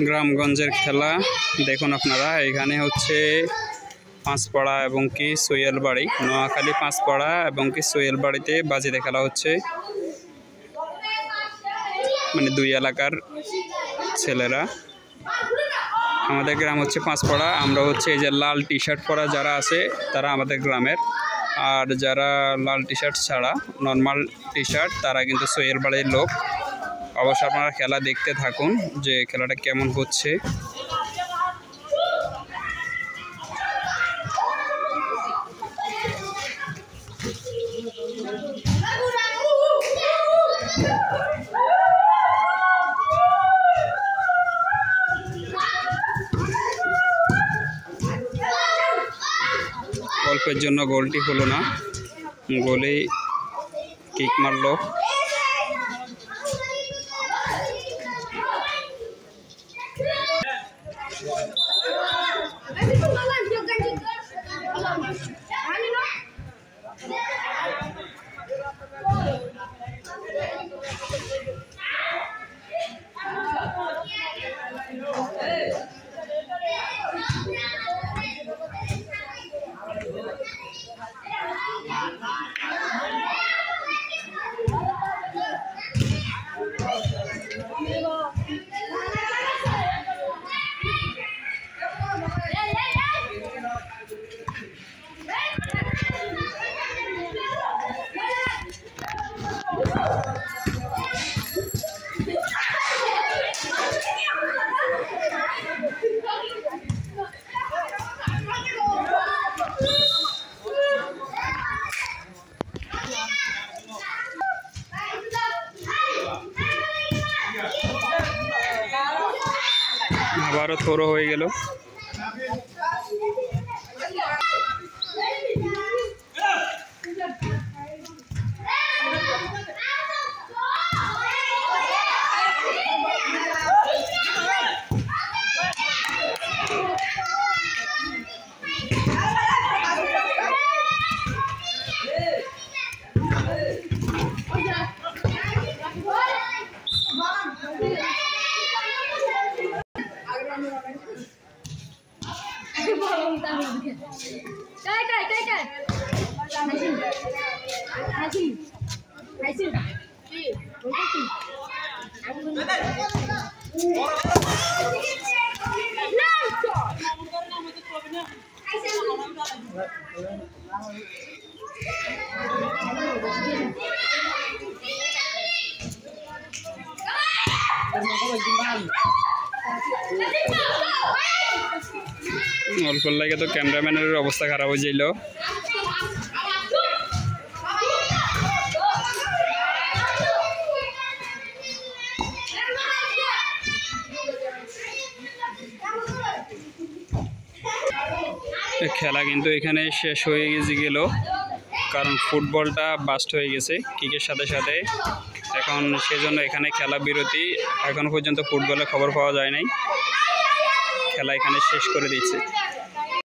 গ্রামগঞ্জের খেলা দেখুন আপনারা। এখানে হচ্ছে পাঁচপাড়া এবং কি সোহেলবাড়ি, নোয়াখালী পাঁচপাড়া এবং কি সোহেলবাড়িতে বাজিতে খেলা হচ্ছে, মানে দুই এলাকার ছেলেরা। আমাদের গ্রাম হচ্ছে পাঁচপাড়া, আমরা হচ্ছে এই যে লাল টি শার্ট পরা যারা আছে তারা আমাদের গ্রামের, আর যারা লাল টি শার্ট ছাড়া নর্মাল টি শার্ট তারা কিন্তু সোহেলবাড়ির লোক। অবশ্য আপনারা খেলা দেখতে থাকুন যে খেলাটা কেমন হচ্ছে। অল্পের জন্য গোলটি হলো না, গোলে কিক মারলো। আবারও থ্রো হয়ে গেল। অল্প লাগে তো ক্যামেরাম্যানের অবস্থা খারাপ হয়ে যাইল। খেলা কিন্তু এখানে শেষ হয়ে গেল, কারণ ফুটবলটা বাস্ট হয়ে গেছে কিকের সাথে সাথে। এখন সেজন্য এখানে খেলা বিরতি। এখন পর্যন্ত ফুটবলের খবর পাওয়া যায় নাই, খেলা এখানে শেষ করে দিচ্ছে।